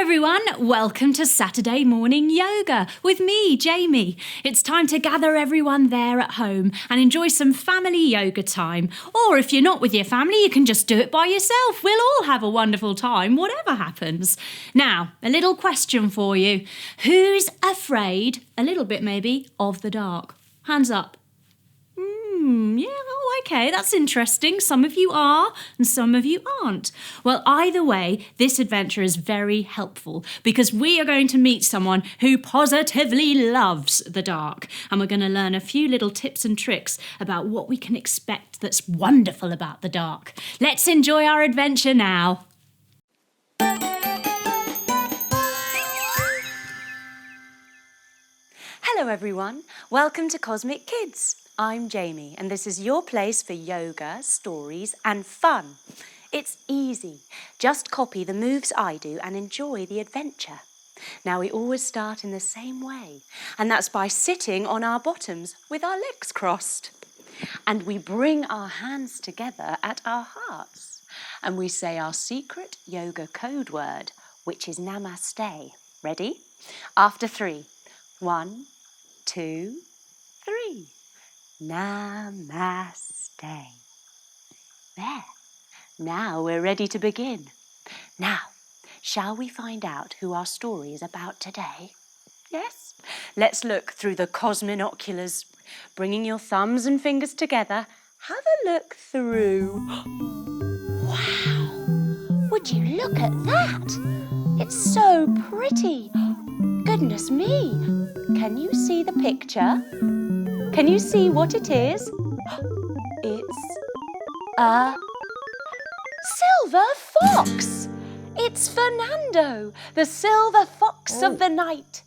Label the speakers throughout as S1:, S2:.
S1: everyone, welcome to Saturday Morning Yoga with me, Jamie. It's time to gather everyone there at home and enjoy some family yoga time. Or if you're not with your family, you can just do it by yourself. We'll all have a wonderful time, whatever happens. Now, a little question for you. Who's afraid, a little bit maybe, of the dark? Hands up. Okay, that's interesting. Some of you are and some of you aren't. Well, either way, this adventure is very helpful because we are going to meet someone who positively loves the dark. And we're going to learn a few little tips and tricks about what we can expect that's wonderful about the dark. Let's enjoy our adventure now.
S2: Hello everyone, welcome to Cosmic Kids. I'm Jamie and this is your place for yoga, stories and fun. It's easy, just copy the moves I do and enjoy the adventure. Now we always start in the same way and that's by sitting on our bottoms with our legs crossed. And we bring our hands together at our hearts and we say our secret yoga code word, which is Namaste. Ready? After 3. 1, 2, 3. Namaste. There. Now we're ready to begin. Now, shall we find out who our story is about today? Yes? Let's look through the cosminoculars. Bringing your thumbs and fingers together, have a look through. Wow! Would you look at that? It's so pretty. Goodness me! Can you see the picture? Can you see what it is? It's a silver fox! It's Fernando, the silver fox of the night.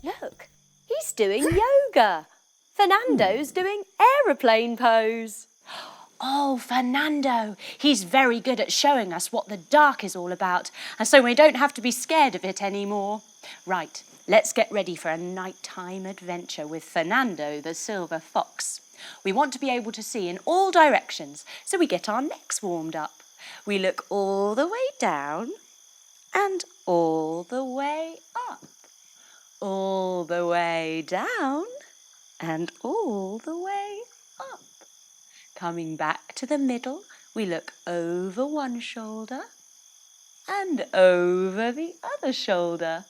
S2: Look, he's doing yoga. Fernando's doing aeroplane pose. Oh, Fernando, he's very good at showing us what the dark is all about, and so we don't have to be scared of it anymore. Right, let's get ready for a nighttime adventure with Fernando the silver fox. We want to be able to see in all directions, so we get our necks warmed up. We look all the way down and all the way up. All the way down and all the way up. Coming back to the middle, we look over one shoulder and over the other shoulder.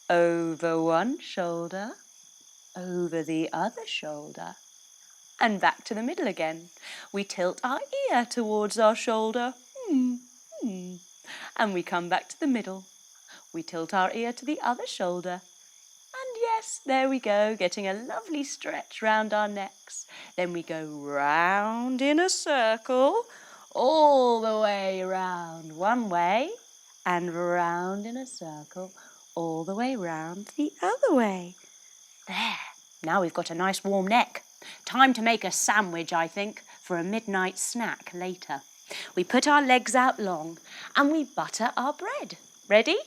S2: Over one shoulder, over the other shoulder, and back to the middle again. We tilt our ear towards our shoulder, and we come back to the middle. We tilt our ear to the other shoulder, and yes, there we go, getting a lovely stretch round our necks. Then we go round in a circle, all the way round one way, and round in a circle, all the way round the other way. There, now we've got a nice warm neck. Time to make a sandwich, I think, for a midnight snack later. We put our legs out long and we butter our bread. Ready?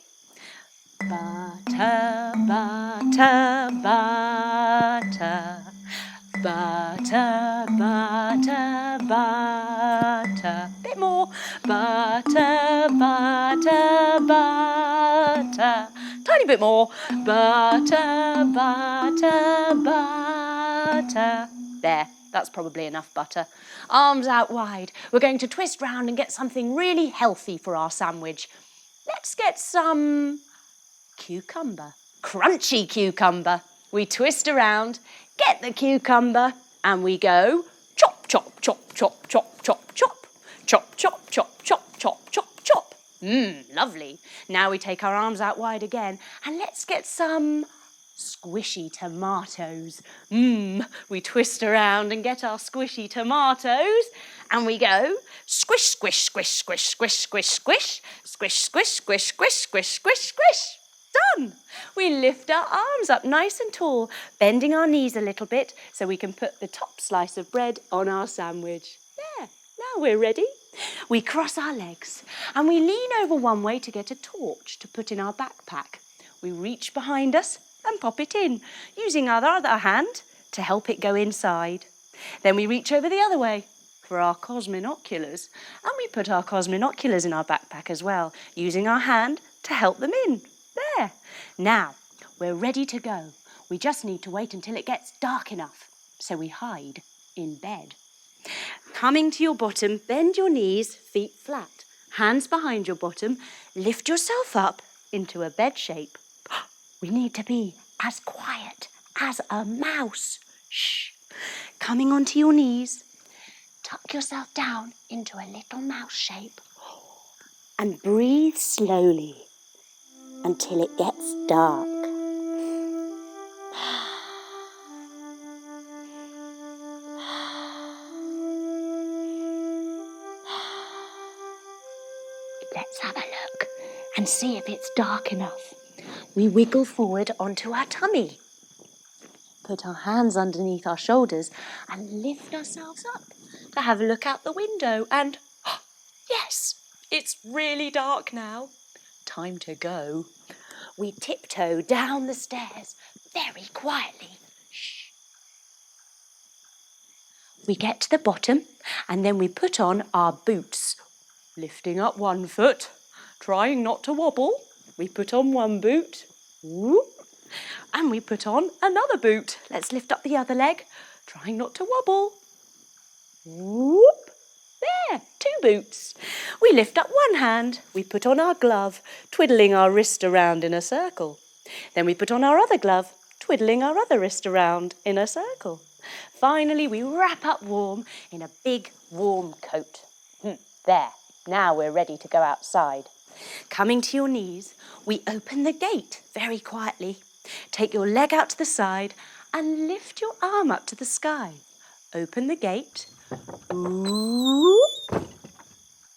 S2: Butter, butter, butter. Butter, butter, butter. Bit more. Butter, butter, butter. Tiny bit more. Butter, butter, butter. There, that's probably enough butter. Arms out wide. We're going to twist round and get something really healthy for our sandwich. Let's get some cucumber. Crunchy cucumber. We twist around, get the cucumber, and we go chop, chop, chop, chop, chop, chop, chop. Chop, chop, chop, chop, chop, chop, chop. Lovely. Now we take our arms out wide again and let's get some squishy tomatoes. We twist around and get our squishy tomatoes and we go squish, squish, squish, squish, squish, squish, squish, squish, squish, squish, squish, squish, squish, squish. Done. We lift our arms up nice and tall, bending our knees a little bit so we can put the top slice of bread on our sandwich. There. Now we're ready. We cross our legs and we lean over one way to get a torch to put in our backpack. We reach behind us and pop it in, using our other hand to help it go inside. Then we reach over the other way for our cosminoculars and we put our cosminoculars in our backpack as well, using our hand to help them in. There. Now, we're ready to go. We just need to wait until it gets dark enough, so we hide in bed. Coming to your bottom, bend your knees, feet flat, hands behind your bottom, lift yourself up into a bed shape. We need to be as quiet as a mouse. Shh. Coming onto your knees, tuck yourself down into a little mouse shape and breathe slowly until it gets dark. Let's have a look and see if it's dark enough. We wiggle forward onto our tummy. Put our hands underneath our shoulders and lift ourselves up to have a look out the window and, yes, it's really dark now. Time to go. We tiptoe down the stairs very quietly. Shh. We get to the bottom and then we put on our boots. Lifting up one foot, trying not to wobble. We put on one boot. Whoop. And we put on another boot. Let's lift up the other leg, trying not to wobble. Whoop. There, 2 boots. We lift up one hand, we put on our glove, twiddling our wrist around in a circle. Then we put on our other glove, twiddling our other wrist around in a circle. Finally, we wrap up warm in a big warm coat. There, now we're ready to go outside. Coming to your knees, we open the gate very quietly. Take your leg out to the side and lift your arm up to the sky. Open the gate. Ooh.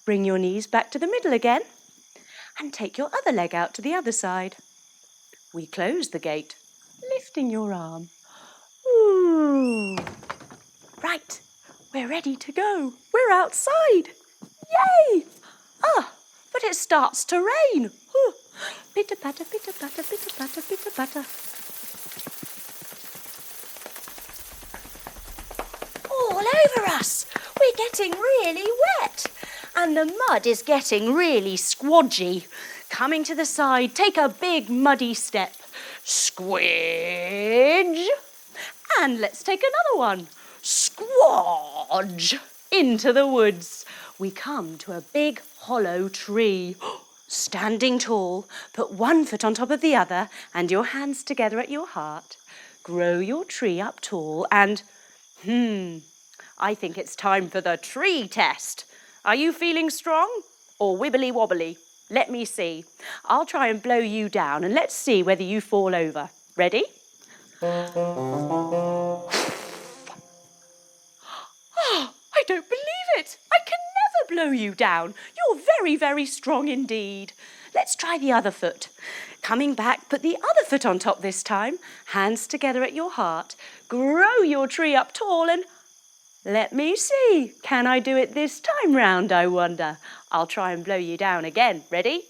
S2: Bring your knees back to the middle again and take your other leg out to the other side. We close the gate, lifting your arm. Ooh. Right, we're ready to go. We're outside. Yay! But it starts to rain. Pitter-patter, pitter-patter, pitter-patter, pitter-patter. All over us. We're getting really wet. And the mud is getting really squodgy. Coming to the side, take a big muddy step. Squidge. And let's take another one. Squodge. Into the woods. We come to a big hollow tree. Standing tall, put one foot on top of the other and your hands together at your heart. Grow your tree up tall and, I think it's time for the tree test. Are you feeling strong or wibbly wobbly? Let me see. I'll try and blow you down and let's see whether you fall over. Ready? I don't believe it. I can never blow you down. You're very, very strong indeed. Let's try the other foot. Coming back, put the other foot on top this time. Hands together at your heart. Grow your tree up tall and let me see. Can I do it this time round, I wonder? I'll try and blow you down again. Ready?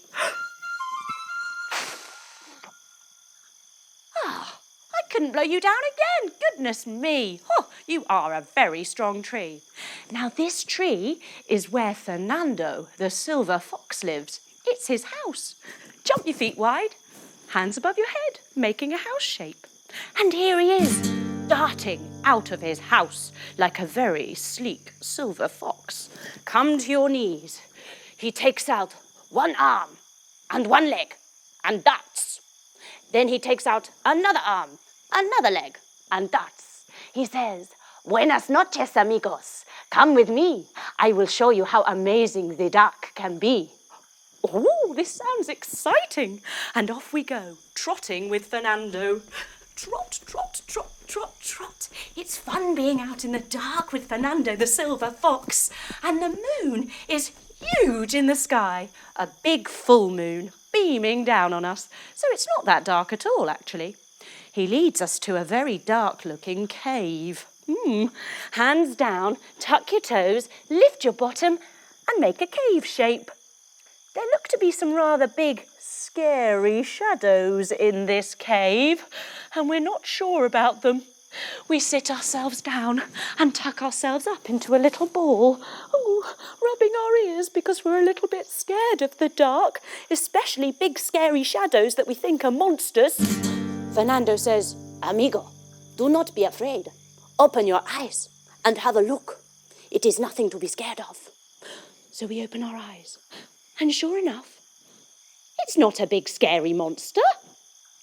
S2: I couldn't blow you down again. Goodness me. You are a very strong tree. Now this tree is where Fernando the silver fox lives. It's his house. Jump your feet wide, hands above your head, making a house shape. And here he is, darting out of his house like a very sleek silver fox. Come to your knees. He takes out one arm and one leg and darts. Then he takes out another arm, another leg, and darts. He says, "Buenas noches, amigos. Come with me. I will show you how amazing the dark can be." Oh, this sounds exciting. And off we go, trotting with Fernando. Trot, trot, trot, trot, trot. It's fun being out in the dark with Fernando the silver fox. And the moon is huge in the sky. A big full moon beaming down on us. So it's not that dark at all, actually. He leads us to a very dark-looking cave. Hands down, tuck your toes, lift your bottom and make a cave shape. There look to be some rather big, scary shadows in this cave, and we're not sure about them. We sit ourselves down and tuck ourselves up into a little ball, rubbing our ears because we're a little bit scared of the dark, especially big scary shadows that we think are monsters. Fernando says, "Amigo, do not be afraid. Open your eyes and have a look. It is nothing to be scared of." So we open our eyes, and sure enough, it's not a big scary monster.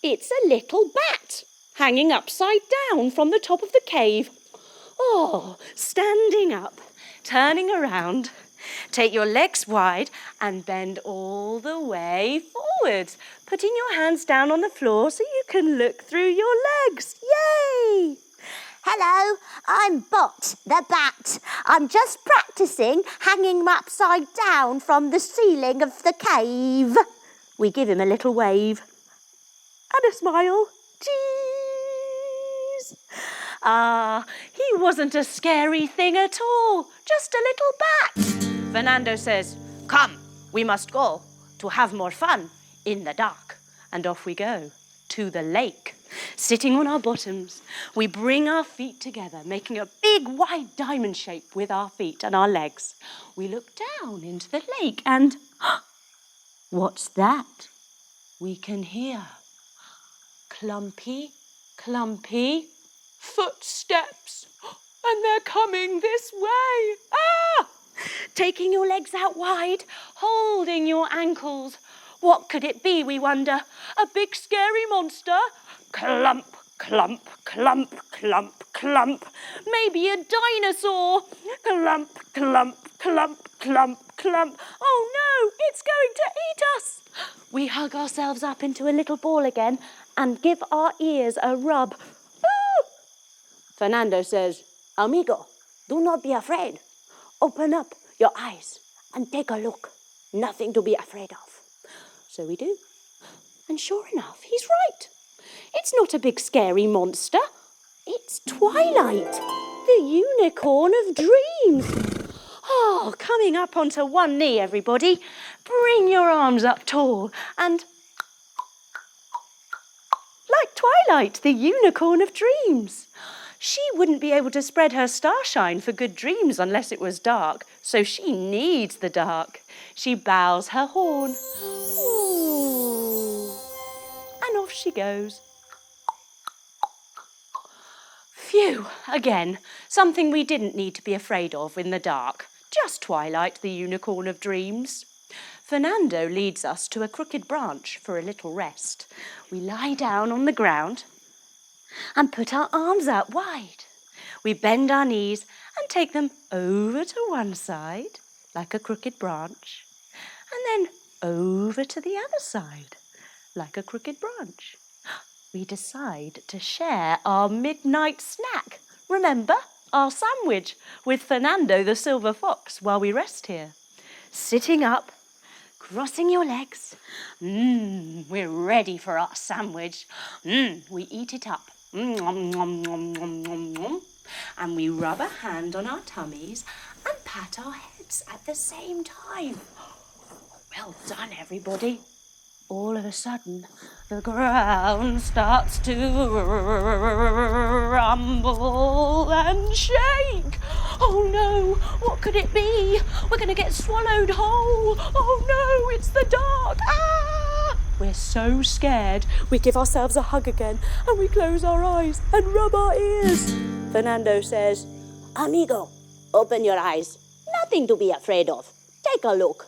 S2: It's a little bat hanging upside down from the top of the cave. Standing up, turning around. Take your legs wide and bend all the way forward, putting your hands down on the floor so you can look through your legs. Yay!
S3: Hello, I'm Bot, the bat. I'm just practising hanging upside down from the ceiling of the cave.
S2: We give him a little wave and a smile. Cheese! He wasn't a scary thing at all, just a little bat. Fernando says, "Come, we must go to have more fun in the dark." And off we go to the lake. Sitting on our bottoms, we bring our feet together, making a big wide diamond shape with our feet and our legs. We look down into the lake and what's that? We can hear clumpy, clumpy footsteps. And they're coming this way. Taking your legs out wide, holding your ankles. What could it be, we wonder? A big scary monster? Clump, clump, clump, clump, clump. Maybe a dinosaur. Clump, clump, clump, clump, clump. Oh no, it's going to eat us. We hug ourselves up into a little ball again and give our ears a rub. Fernando says, "Amigo, do not be afraid. Open up your eyes and take a look. Nothing to be afraid of." So we do. And sure enough, he's right. It's not a big scary monster. It's Twilight, the unicorn of dreams. Coming up onto one knee, everybody. Bring your arms up tall and like Twilight, the unicorn of dreams. She wouldn't be able to spread her starshine for good dreams unless it was dark, so she needs the dark. She bows her horn. Ooh. And off she goes. Phew, again, something we didn't need to be afraid of in the dark. Just Twilight, the unicorn of dreams. Fernando leads us to a crooked branch for a little rest. We lie down on the ground and put our arms out wide. We bend our knees and take them over to one side, like a crooked branch, and then over to the other side, like a crooked branch. We decide to share our midnight snack. Remember, our sandwich with Fernando the Silver Fox while we rest here. Sitting up, crossing your legs. We're ready for our sandwich. We eat it up. And we rub a hand on our tummies and pat our heads at the same time. Well done, everybody. All of a sudden, the ground starts to rumble and shake. Oh no, what could it be? We're going to get swallowed whole. Oh no, it's the dark. We're so scared. We give ourselves a hug again and we close our eyes and rub our ears. Fernando says,
S3: "Amigo, open your eyes. Nothing to be afraid of. Take a look."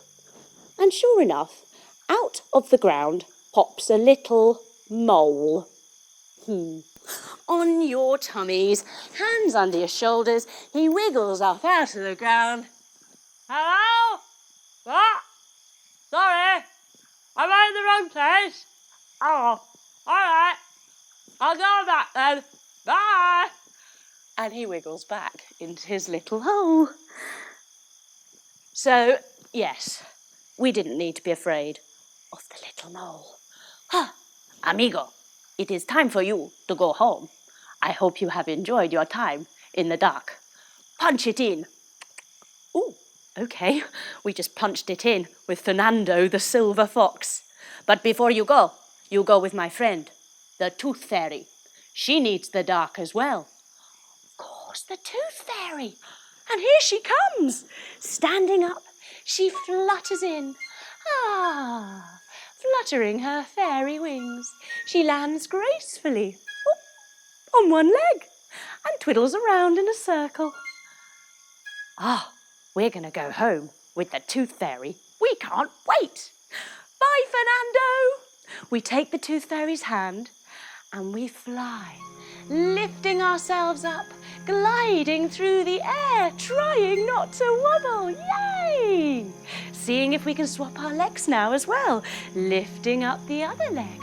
S2: And sure enough, out of the ground pops a little mole. On your tummies, hands under your shoulders, he wiggles up out of the ground. "Hello? What? Sorry, am I in the wrong place? Oh, all right. I'll go back then. Bye." And he wiggles back into his little hole. So, yes, we didn't need to be afraid of the little mole. Amigo, it is time for you to go home. I hope you have enjoyed your time in the dark. Punch it in. Ooh, okay. We just punched it in with Fernando the Silver Fox. But before you go with my friend, the Tooth Fairy. She needs the dark as well. Of course, the Tooth Fairy. And here she comes. Standing up, she flutters in. Ah, fluttering her fairy wings, she lands gracefully on one leg and twiddles around in a circle. Ah, we're going to go home with the Tooth Fairy. We can't wait. Bye, Fernando. We take the Tooth Fairy's hand and we fly, lifting ourselves up, gliding through the air, trying not to wobble. Yay! Seeing if we can swap our legs now as well, lifting up the other leg.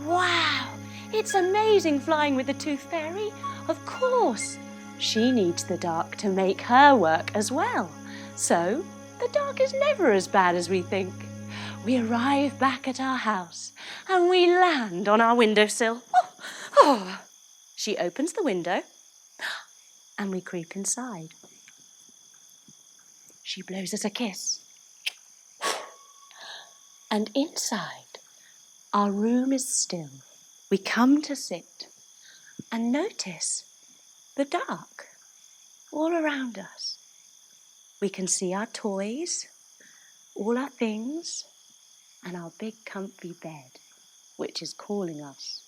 S2: Wow, it's amazing flying with the Tooth Fairy. Of course, she needs the dark to make her work as well. So, the dark is never as bad as we think. We arrive back at our house and we land on our windowsill. Oh. She opens the window and we creep inside. She blows us a kiss. And inside, our room is still. We come to sit and notice the dark all around us. We can see our toys, all our things, and our big comfy bed, which is calling us.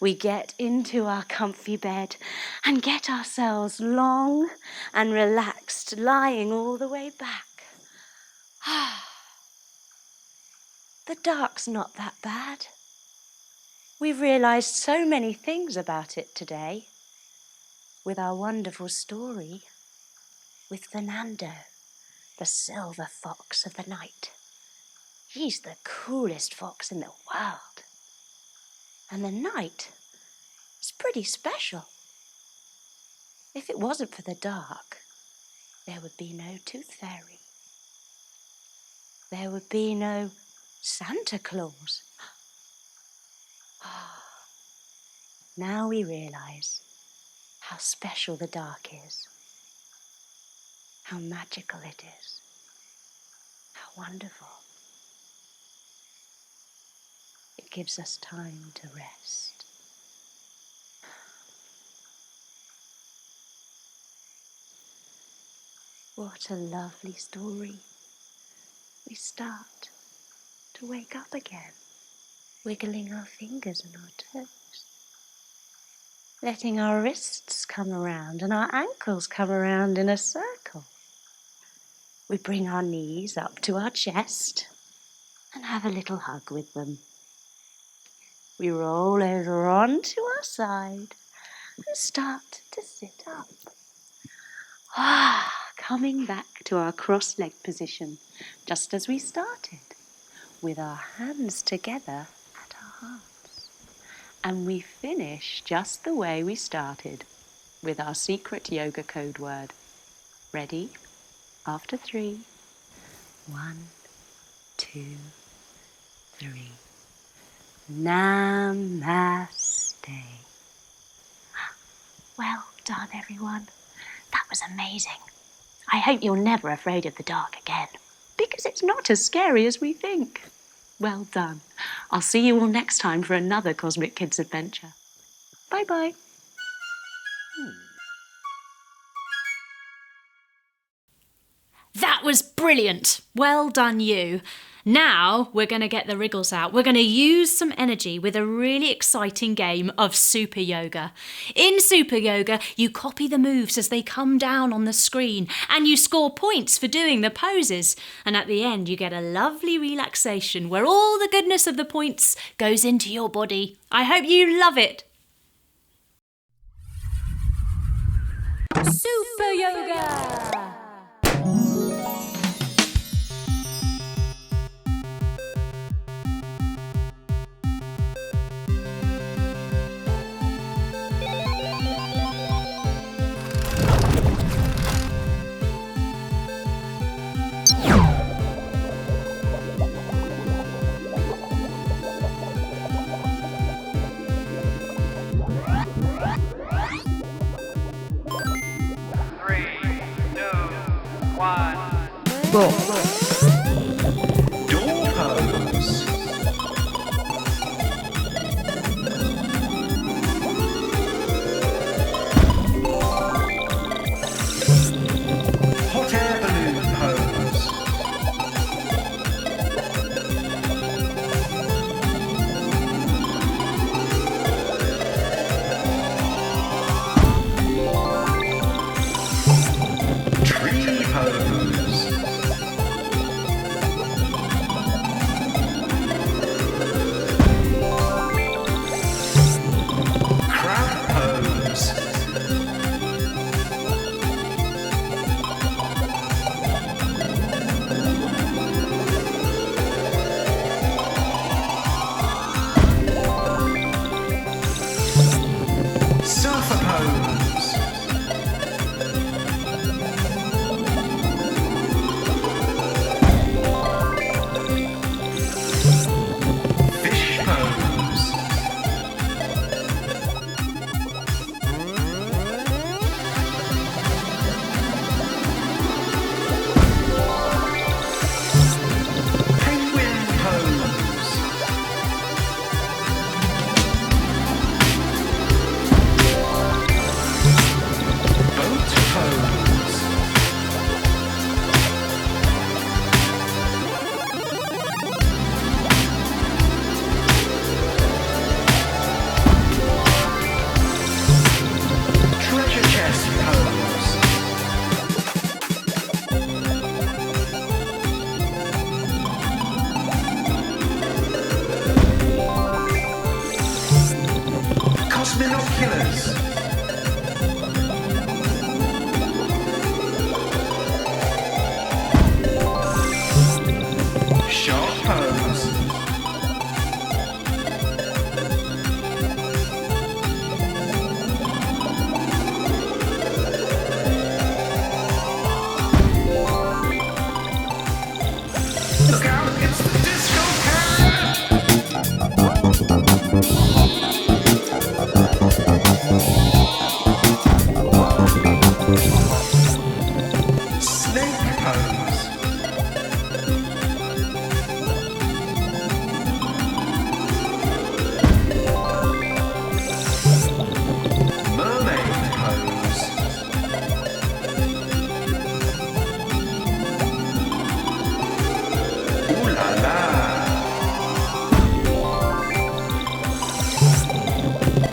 S2: We get into our comfy bed and get ourselves long and relaxed, lying all the way back. The dark's not that bad. We've realised so many things about it today with our wonderful story with Fernando, the silver fox of the night. He's the coolest fox in the world. And the night is pretty special. If it wasn't for the dark, there would be no Tooth Fairy. There would be no Santa Claus. Now we realise how special the dark is, how magical it is, how wonderful. It gives us time to rest. What a lovely story. We start to wake up again, wiggling our fingers and our toes, letting our wrists come around and our ankles come around in a circle. We bring our knees up to our chest and have a little hug with them. We roll over onto our side and start to sit up. Coming back to our cross-legged position, just as we started, with our hands together at our hearts. And we finish just the way we started, with our secret yoga code word. Ready? After 3. 1, 2, 3. Namaste. Well done, everyone. That was amazing. I hope you're never afraid of the dark again, because it's not as scary as we think. Well done. I'll see you all next time for another Cosmic Kids adventure. Bye-bye.
S1: That was brilliant. Well done, you. Now we're going to get the wriggles out. We're going to use some energy with a really exciting game of Super Yoga. In Super Yoga, you copy the moves as they come down on the screen and you score points for doing the poses. And at the end, you get a lovely relaxation where all the goodness of the points goes into your body. I hope you love it. Super Yoga!
S4: Door pose.
S5: Binoculars. Sharp pose. Look out, it's the disco cat! Snake pose. Mermaid pose. Ooh la la.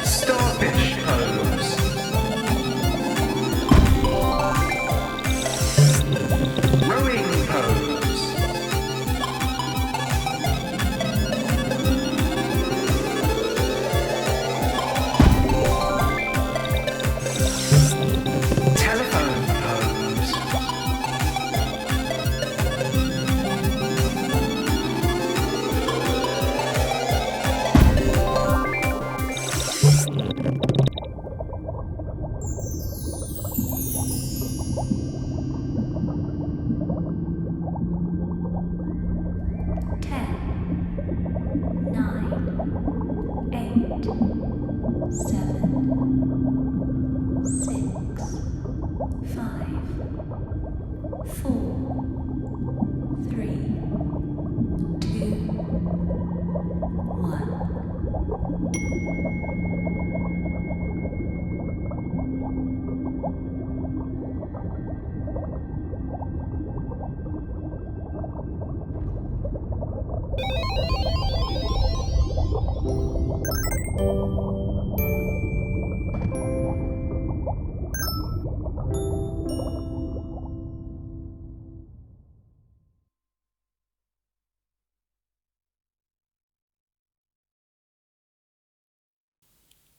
S5: Starfish pose. Rowing pose. Telephone pose.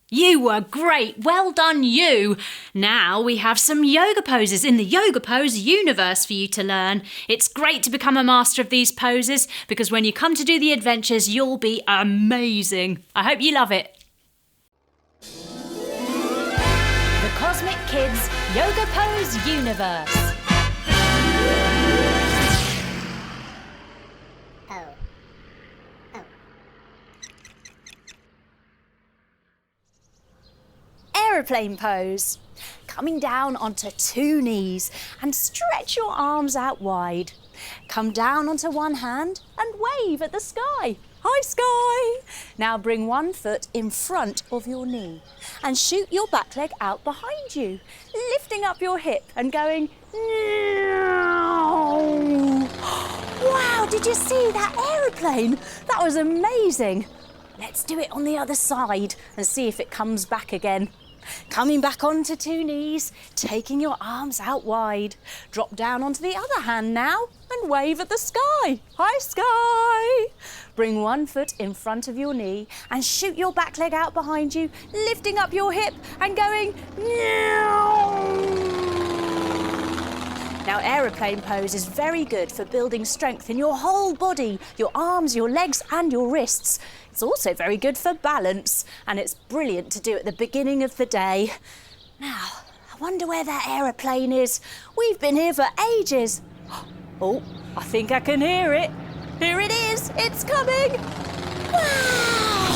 S1: You were great. Well done, you. Now we have some yoga poses in the Yoga Pose universe for you to learn. It's great to become a master of these poses because when you come to do the adventures, you'll be amazing. I hope you love it. The Cosmic Kids Yoga Pose universe. Aeroplane pose. Coming down onto 2 knees and stretch your arms out wide. Come down onto one hand and wave at the sky. Hi, sky! Now bring one foot in front of your knee and shoot your back leg out behind you, lifting up your hip and going. Wow, did you see that aeroplane? That was amazing. Let's do it on the other side and see if it comes back again. Coming back onto 2 knees, taking your arms out wide. Drop down onto the other hand now and wave at the sky. Hi, sky! Bring one foot in front of your knee and shoot your back leg out behind you, lifting up your hip and going. Now, aeroplane pose is very good for building strength in your whole body, your arms, your legs and your wrists. It's also very good for balance, and it's brilliant to do at the beginning of the day. Now, I wonder where that aeroplane is. We've been here for ages. Oh, I think I can hear it. Here it is, it's coming. Wow!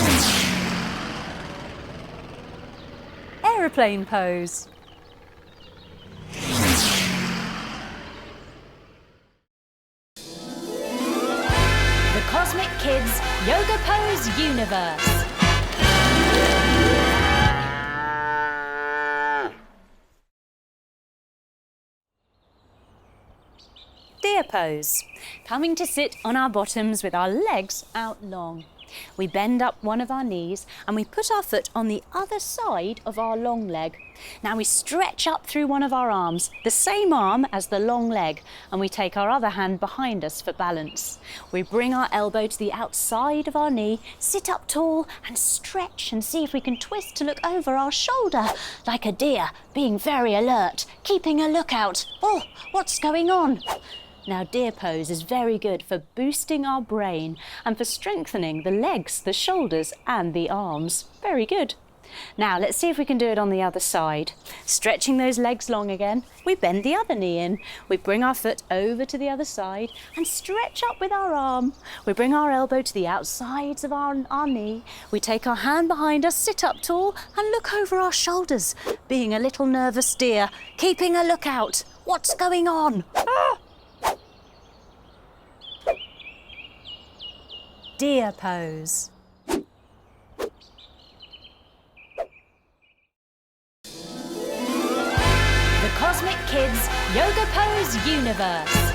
S1: Aeroplane pose. Cosmic Kids Yoga Pose universe. Deer pose. Coming to sit on our bottoms with our legs out long.
S2: We bend up one of our knees and we put our foot on the other side of our long leg. Now we stretch up through one of our arms, the same arm as the long leg, and we take our other hand behind us for balance. We bring our elbow to the outside of our knee, sit up tall and stretch and see if we can twist to look over our shoulder like a deer, being very alert, keeping a lookout. Oh, what's going on? Now, deer pose is very good for boosting our brain and for strengthening the legs, the shoulders and the arms. Very good. Now, let's see if we can do it on the other side. Stretching those legs long again, we bend the other knee in. We bring our foot over to the other side and stretch up with our arm. We bring our elbow to the outsides of our knee. We take our hand behind us, sit up tall and look over our shoulders, being a little nervous deer, keeping a lookout. What's going on? Ah! Deer pose.
S1: The Cosmic Kids Yoga Pose Universe.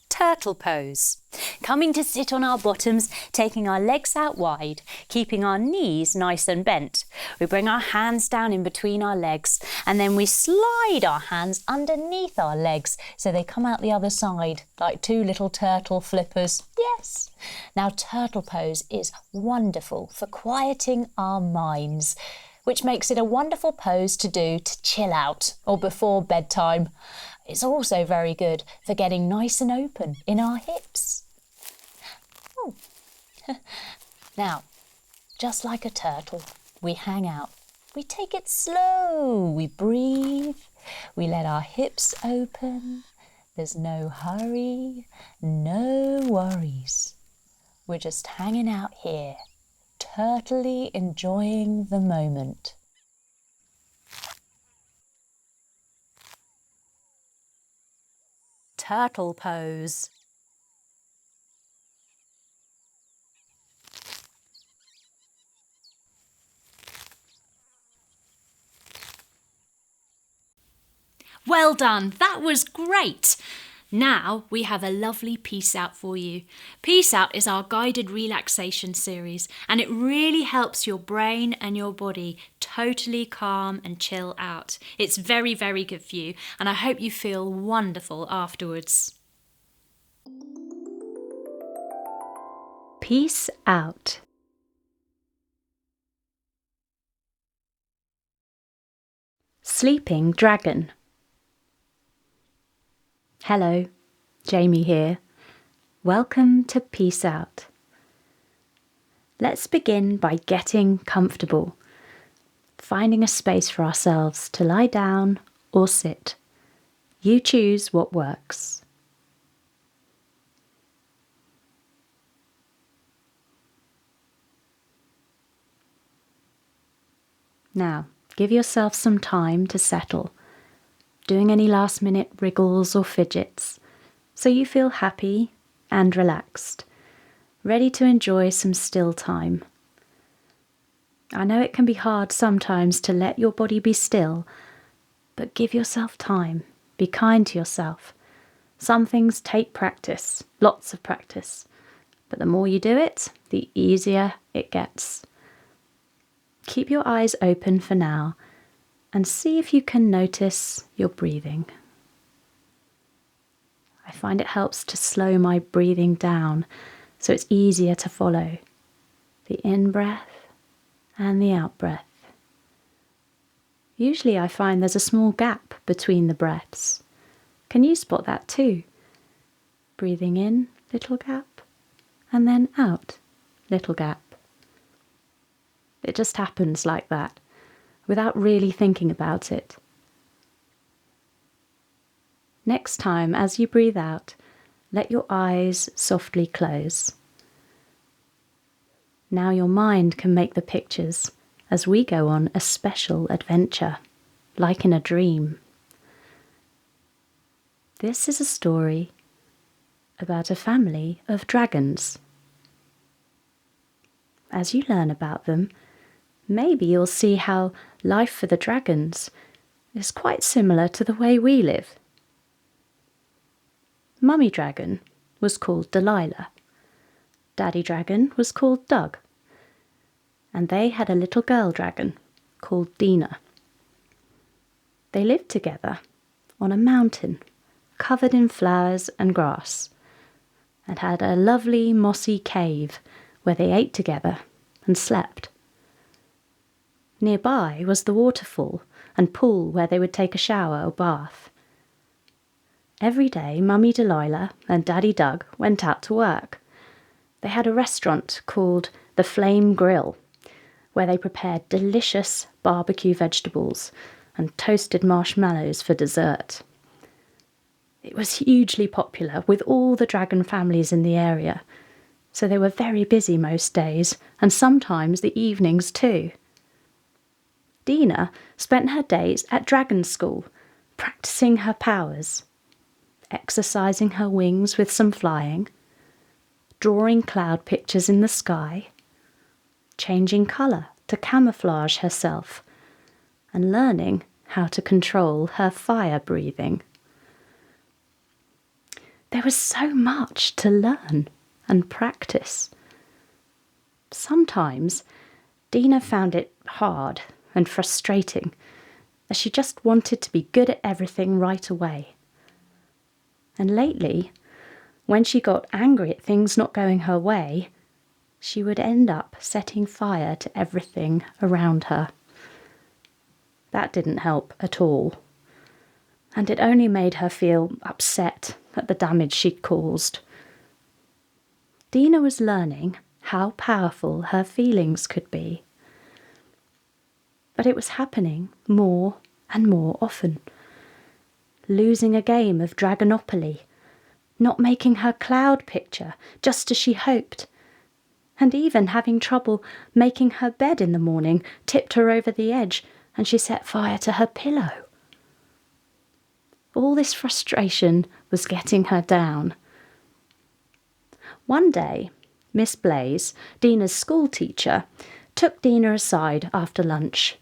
S2: Turtle pose. Coming to sit on our bottoms, taking our legs out wide, keeping our knees nice and bent. We bring our hands down in between our legs and then we slide our hands underneath our legs so they come out the other side like two little turtle flippers. Yes! Now turtle pose is wonderful for quieting our minds, which makes it a wonderful pose to do to chill out or before bedtime. It's also very good for getting nice and open in our hips. Oh. Now, just like a turtle, we hang out. We take it slow. We breathe. We let our hips open. There's no hurry, no worries. We're just hanging out here, turtly enjoying the moment. Turtle pose.
S1: Well done, that was great. Now we have a lovely Peace Out for you. Peace Out is our guided relaxation series and it really helps your brain and your body totally calm and chill out. It's very, very good for you and I hope you feel wonderful afterwards. Peace Out. Sleeping Dragon. Hello, Jamie here. Welcome to Peace Out. Let's begin by getting comfortable, finding a space for ourselves to lie down or sit. You choose what works. Now, give yourself some time to settle, doing any last-minute wriggles or fidgets, so you feel happy and relaxed, ready to enjoy some still time. I know it can be hard sometimes to let your body be still, but give yourself time, be kind to yourself. Some things take practice, lots of practice, but the more you do it, the easier it gets. Keep your eyes open for now, and see if you can notice your breathing. I find it helps to slow my breathing down so it's easier to follow. The in-breath and the out-breath. Usually I find there's a small gap between the breaths. Can you spot that too? Breathing in, little gap, and then out, little gap. It just happens like that, without really thinking about it. Next time, as you breathe out, let your eyes softly close. Now your mind can make the pictures as we go on a special adventure, like in a dream. This is a story about a family of dragons. As you learn about them, maybe you'll see how life for the dragons
S6: is quite similar to the way we live. Mummy Dragon was called Delilah. Daddy Dragon was called Doug. And they had a little girl dragon called Dina. They lived together on a mountain covered in flowers and grass, and had a lovely mossy cave where they ate together and slept. Nearby was the waterfall and pool where they would take a shower or bath. Every day, Mummy Delilah and Daddy Doug went out to work. They had a restaurant called the Flame Grill, where they prepared delicious barbecue vegetables and toasted marshmallows for dessert. It was hugely popular with all the dragon families in the area, so they were very busy most days, and sometimes the evenings too. Dina spent her days at dragon school, practicing her powers, exercising her wings with some flying, drawing cloud pictures in the sky, changing colour to camouflage herself, and learning how to control her fire breathing. There was so much to learn and practice. Sometimes Dina found it hard and frustrating, as she just wanted to be good at everything right away. And lately, when she got angry at things not going her way, she would end up setting fire to everything around her. That didn't help at all, and it only made her feel upset at the damage she'd caused. Dina was learning how powerful her feelings could be. But it was happening more and more often. Losing a game of Dragonopoly, not making her cloud picture just as she hoped, and even having trouble making her bed in the morning tipped her over the edge and she set fire to her pillow. All this frustration was getting her down. One day, Miss Blaze, Dina's school teacher, took Dina aside after lunch.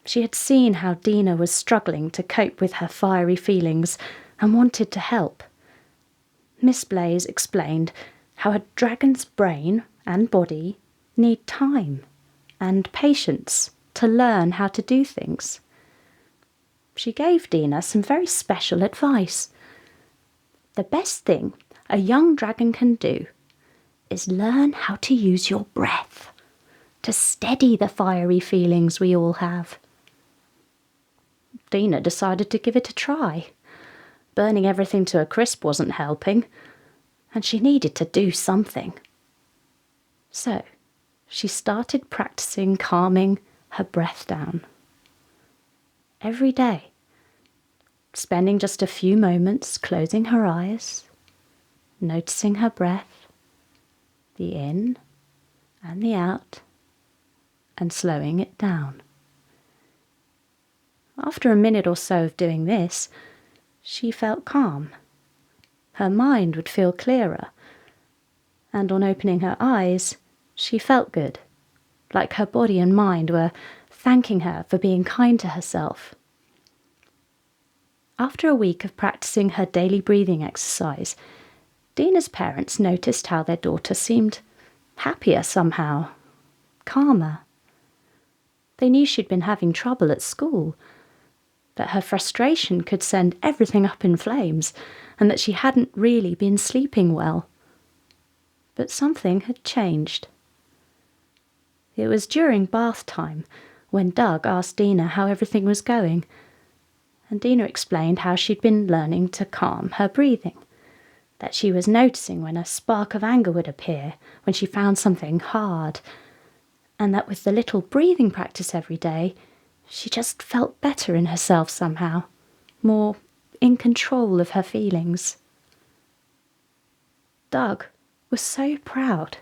S6: She had seen how Dina was struggling to cope with her fiery feelings and wanted to help. Miss Blaze explained how a dragon's brain and body need time and patience to learn how to do things. She gave Dina some very special advice. The best thing a young dragon can do is learn how to use your breath to steady the fiery feelings we all have. Dina decided to give it a try. Burning everything to a crisp wasn't helping, and she needed to do something. So she started practicing calming her breath down. Every day, spending just a few moments closing her eyes, noticing her breath, the in and the out, and slowing it down. After a minute or so of doing this, she felt calm. Her mind would feel clearer, and on opening her eyes, she felt good, like her body and mind were thanking her for being kind to herself. After a week of practicing her daily breathing exercise, Dina's parents noticed how their daughter seemed happier somehow, calmer. They knew she'd been having trouble at school, that her frustration could send everything up in flames, and that she hadn't really been sleeping well. But something had changed. It was during bath time when Doug asked Dina how everything was going, and Dina explained how she'd been learning to calm her breathing, that she was noticing when a spark of anger would appear when she found something hard, and that with the little breathing practice every day, she just felt better in herself somehow, more in control of her feelings. Doug was so proud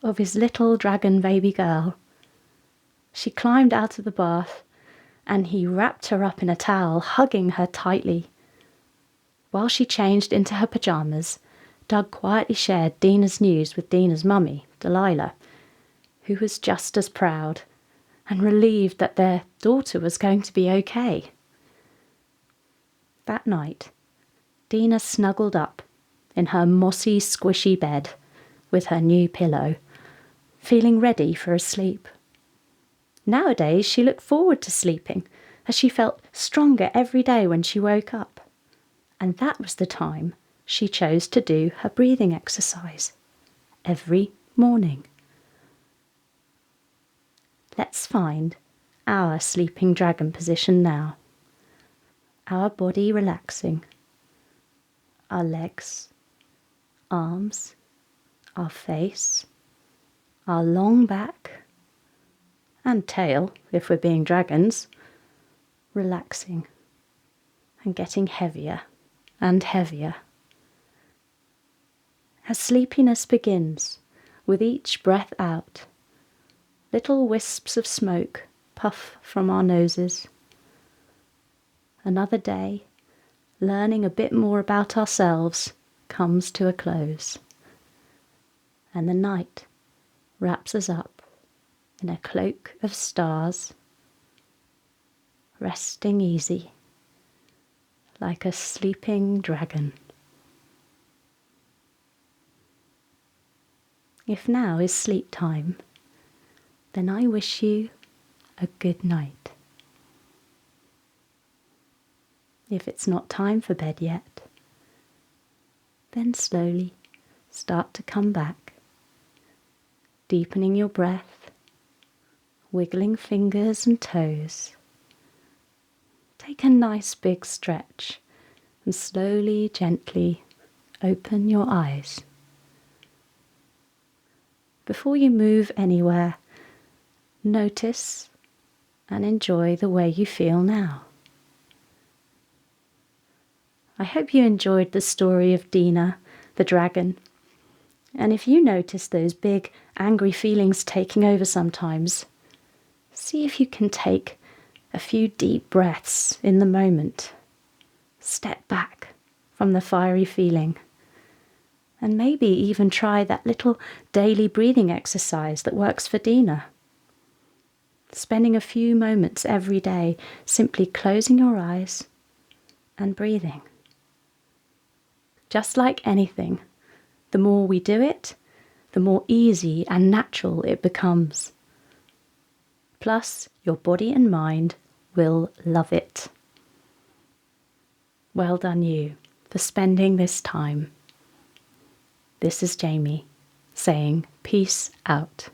S6: of his little dragon baby girl. She climbed out of the bath, and he wrapped her up in a towel, hugging her tightly. While she changed into her pyjamas, Doug quietly shared Dina's news with Dina's mummy, Delilah, who was just as proud and relieved that their daughter was going to be okay That night, Dina snuggled up in her mossy, squishy bed with her new pillow, feeling ready for a sleep. Nowadays, she looked forward to sleeping, as she felt stronger every day when she woke up. And that was the time she chose to do her breathing exercise every morning. Let's find our sleeping dragon position now. Our body relaxing, our legs, arms, our face, our long back, and tail, if we're being dragons, relaxing and getting heavier and heavier. As sleepiness begins, with each breath out, little wisps of smoke puff from our noses. Another day, learning a bit more about ourselves, comes to a close. And the night wraps us up in a cloak of stars, resting easy like a sleeping dragon. If now is sleep time, then I wish you a good night. If it's not time for bed yet, then slowly start to come back, deepening your breath, wiggling fingers and toes. Take a nice big stretch and slowly, gently open your eyes. Before you move anywhere, notice and enjoy the way you feel now. I hope you enjoyed the story of Dina, the dragon. And if you notice those big, angry feelings taking over sometimes, see if you can take a few deep breaths in the moment. Step back from the fiery feeling. And maybe even try that little daily breathing exercise that works for Dina. Spending a few moments every day simply closing your eyes and breathing. Just like anything, the more we do it, the more easy and natural it becomes. Plus, your body and mind will love it. Well done you for spending this time. This is Jamie saying peace out.